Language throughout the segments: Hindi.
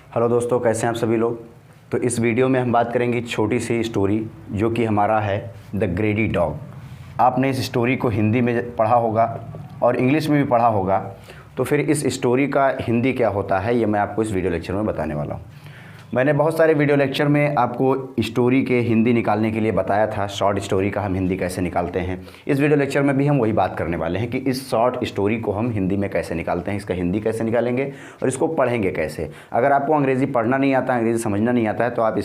हेलो दोस्तों, कैसे हैं आप सभी लोग। तो इस वीडियो में हम बात करेंगे छोटी सी स्टोरी जो कि हमारा है द ग्रेडी डॉग। आपने इस स्टोरी को हिंदी में पढ़ा होगा और इंग्लिश में भी पढ़ा होगा, तो फिर इस स्टोरी का हिंदी क्या होता है ये मैं आपको इस वीडियो लेक्चर में बताने वाला हूँ। मैंने बहुत सारे वीडियो लेक्चर में आपको स्टोरी के हिंदी निकालने के लिए बताया था, शॉर्ट स्टोरी का हम हिंदी कैसे निकालते हैं। इस वीडियो लेक्चर में भी हम वही बात करने वाले हैं कि इस शॉर्ट स्टोरी को हम हिंदी में कैसे निकालते हैं, इसका हिंदी कैसे निकालेंगे और इसको पढ़ेंगे कैसे। अगर आपको अंग्रेज़ी पढ़ना नहीं आता, अंग्रेज़ी समझना नहीं आता है, तो आप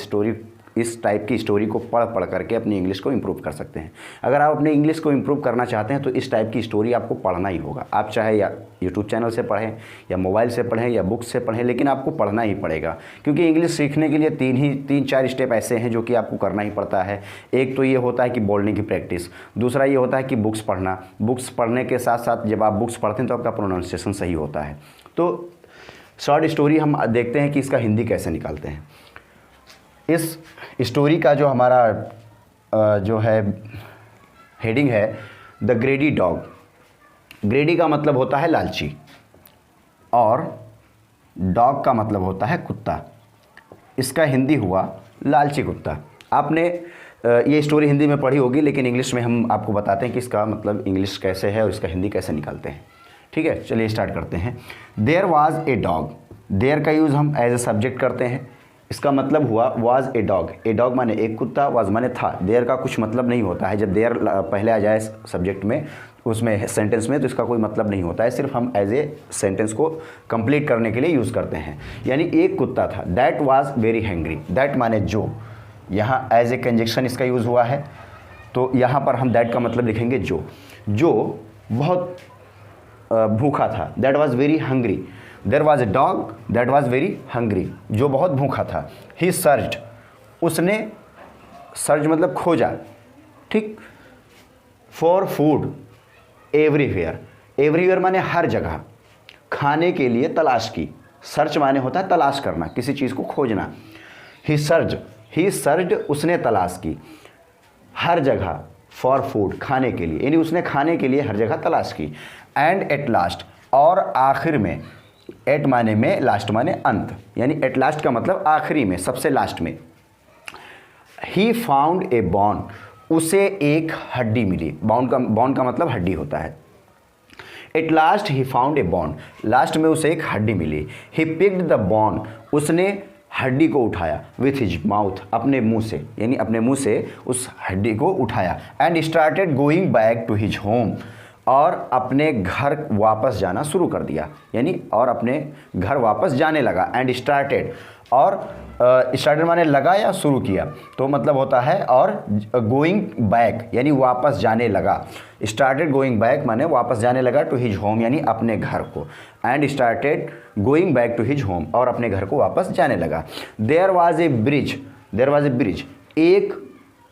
इस टाइप की स्टोरी को पढ़ करके अपनी इंग्लिश को इम्प्रूव कर सकते हैं। अगर आप अपने इंग्लिश को इम्प्रूव करना चाहते हैं तो इस टाइप की स्टोरी आपको पढ़ना ही होगा। आप चाहे या यूट्यूब चैनल से पढ़ें या मोबाइल से पढ़ें या बुक से पढ़ें, लेकिन आपको पढ़ना ही पड़ेगा, क्योंकि इंग्लिश सीखने के लिए तीन चार स्टेप ऐसे हैं जो कि आपको करना ही पड़ता है। एक तो ये होता है कि बोलने की प्रैक्टिस, दूसरा ये होता है कि बुक्स पढ़ना। बुक्स पढ़ने के साथ साथ जब आप बुक्स पढ़ते हैं तो आपका प्रोनाउंसिएशन सही होता है। तो शॉर्ट स्टोरी हम देखते हैं कि इसका हिंदी कैसे निकालते हैं। इस स्टोरी का जो हमारा जो है हेडिंग है द ग्रेडी डॉग। ग्रेडी का मतलब होता है लालची और डॉग का मतलब होता है कुत्ता। इसका हिंदी हुआ लालची कुत्ता। आपने ये स्टोरी हिंदी में पढ़ी होगी, लेकिन इंग्लिश में हम आपको बताते हैं कि इसका मतलब इंग्लिश कैसे है और इसका हिंदी कैसे निकालते हैं। ठीक है, चलिए स्टार्ट करते हैं। There was a dog. There का यूज़ हम एज ए सब्जेक्ट करते हैं। इसका मतलब हुआ was a dog. A dog माने एक कुत्ता, वाज माने था। देयर का कुछ मतलब नहीं होता है। जब देयर पहले आ जाए सब्जेक्ट में, उसमें सेंटेंस में, तो इसका कोई मतलब नहीं होता है। सिर्फ हम एज ए सेंटेंस को कंप्लीट करने के लिए यूज़ करते हैं। यानी एक कुत्ता था। That was very hangry. That माने जो, यहाँ एज ए कंजक्शन इसका यूज़ हुआ है, तो यहाँ पर हम दैट का मतलब लिखेंगे जो बहुत भूखा था। That was very hungry. There was a dog that was very hungry, जो बहुत भूखा था। ही सर्च्ड, उसने, सर्च मतलब खोजा, ठीक, फॉर फूड एवरीवेयर। एवरीवेयर माने हर जगह, खाने के लिए तलाश की। सर्च माने होता है तलाश करना, किसी चीज़ को खोजना। ही सर्च्ड, उसने तलाश की, हर जगह, फॉर फूड, खाने के लिए, यानी उसने खाने के लिए हर जगह तलाश की। एंड एट लास्ट, और आखिर में। एट माने में, लास्ट माने अंत, यानी एट लास्ट का मतलब आखिरी में, सबसे लास्ट में। ही फाउंड ए बोन, उसे एक हड्डी मिली। बोन का मतलब हड्डी होता है। At last he found a bone, last में उसे एक हड्डी मिली। ही पिक्ड द बोन, उसने हड्डी को उठाया। विथ हिज माउथ, अपने मुंह से, यानी अपने मुंह से उस हड्डी को उठाया। And started going back to his home, और अपने घर वापस जाना शुरू कर दिया, यानी और अपने घर वापस जाने लगा। एंड स्टार्टेड, और स्टार्टेड माने लगा या शुरू किया, तो मतलब होता है और गोइंग बैक यानी वापस जाने लगा। स्टार्टेड गोइंग बैक माने वापस जाने लगा टू हिज होम, यानी अपने घर को। And started going back to his home, और अपने घर को वापस जाने लगा। देयर वाज ए ब्रिज, एक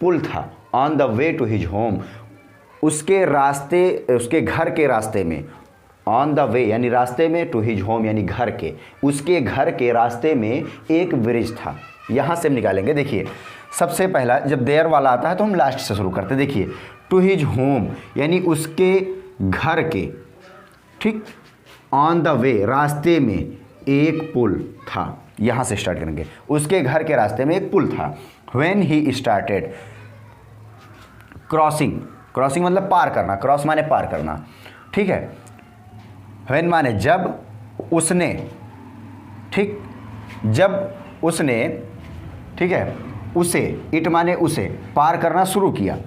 पुल था। On the way to his home, उसके घर के रास्ते में। ऑन द वे यानी रास्ते में, टू हिज होम यानी घर के, उसके घर के रास्ते में एक ब्रिज था। यहाँ से हम निकालेंगे। देखिए, सबसे पहला जब देयर वाला आता है तो हम लास्ट से शुरू करते हैं। देखिए, टू हिज होम यानी उसके घर के, ठीक। ऑन द वे, रास्ते में एक पुल था। यहाँ से स्टार्ट करेंगे। उसके घर के रास्ते में एक पुल था। व्हेन ही स्टार्टेड क्रॉसिंग मतलब पार करना। क्रॉस माने पार करना, ठीक है। व्हेन माने जब उसने, ठीक, जब उसने, ठीक है, उसे, इट माने उसे, पार करना शुरू किया।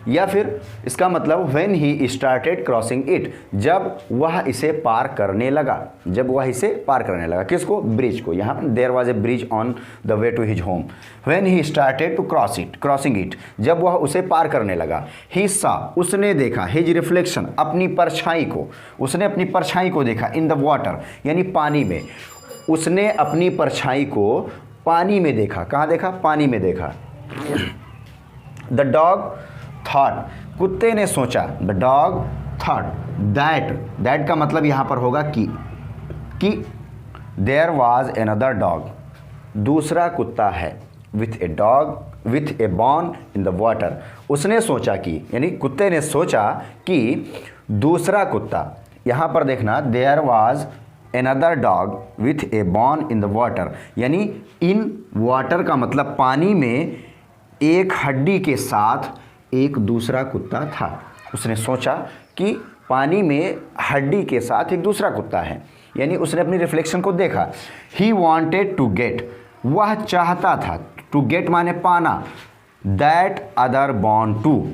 या फिर इसका मतलब when he started crossing it, जब वह इसे पार करने लगा। किसको? ब्रिज को। यहाँ there was a bridge on the way to his home. When he started to crossing it, जब वह उसे पार करने लगा। ही सा, उसने देखा। हिज रिफ्लेक्शन, अपनी परछाई को, उसने अपनी परछाई को देखा। इन द वाटर यानी पानी में, उसने अपनी परछाई को पानी में देखा। कहाँ देखा? पानी में देखा। द डॉग थॉट, कुत्ते ने सोचा। द डॉग थॉट दैट का मतलब यहाँ पर होगा कि देयर वाज अनदर डॉग, दूसरा कुत्ता है। With A Bon in the water, उसने सोचा कि, यानी कुत्ते ने सोचा कि दूसरा कुत्ता, यहाँ पर देखना, there was another dog with a bone in the water, यानी इन वाटर का मतलब पानी में एक हड्डी के साथ एक दूसरा कुत्ता था। उसने सोचा कि पानी में हड्डी के साथ एक दूसरा कुत्ता है, यानी उसने अपनी रिफ्लेक्शन को देखा। ही वॉन्टेड टू गेट, वह चाहता था, टू गेट माने पाना, दैट अदर बॉन टू,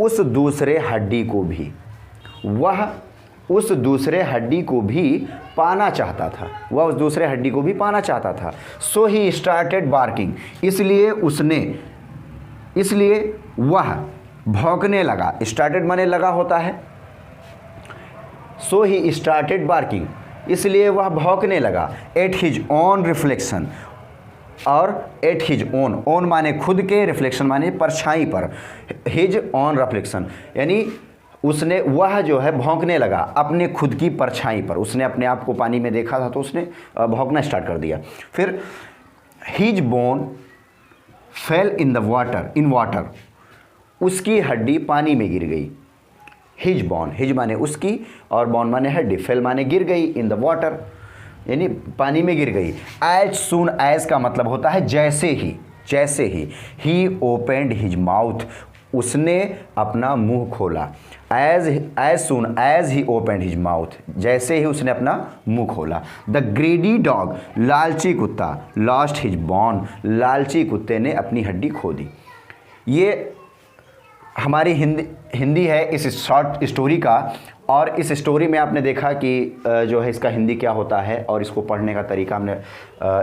उस दूसरे हड्डी को भी, वह उस दूसरे हड्डी को भी पाना चाहता था, वह उस दूसरे हड्डी को भी पाना चाहता था। सो ही स्टार्टेड बार्किंग, इसलिए वह भौंकने लगा। स्टार्टेड माने लगा होता है। सो ही स्टार्टेड बार्किंग, इसलिए वह भौंकने लगा। एट हिज ओन रिफ्लेक्शन, और एट हिज ओन, ओन माने खुद के, रिफ्लेक्शन माने परछाई पर। हिज ओन रिफ्लेक्शन यानी उसने, वह जो है भौंकने लगा अपने खुद की परछाई पर। उसने अपने आप को पानी में देखा था तो उसने भौंकना स्टार्ट कर दिया। फिर his bone fail in the water, in water, उसकी हड्डी पानी में गिर गई। हिज बोन, हिज माने उसकी और बोन माने हड्डी, फेल माने गिर गई, इन द वाटर यानी पानी में गिर गई। एज सून एज का मतलब होता है जैसे ही, जैसे ही ओपेंड हिज माउथ, उसने अपना मुंह खोला। As soon as he opened his mouth, जैसे ही उसने अपना मुंह खोला। द ग्रेडी डॉग, लालची कुत्ता, लॉस्ट हिज बॉन, लालची कुत्ते ने अपनी हड्डी खो दी। ये हमारी हिंदी है इस शॉर्ट स्टोरी का। और इस स्टोरी में आपने देखा कि जो है इसका हिंदी क्या होता है और इसको पढ़ने का तरीका, हमने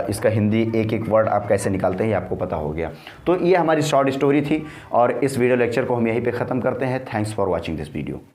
इसका हिंदी एक एक वर्ड आप कैसे निकालते हैं ये आपको पता हो गया। तो ये हमारी शॉर्ट स्टोरी थी और इस वीडियो लेक्चर को हम यहीं पे ख़त्म करते हैं। Thanks for watching this video.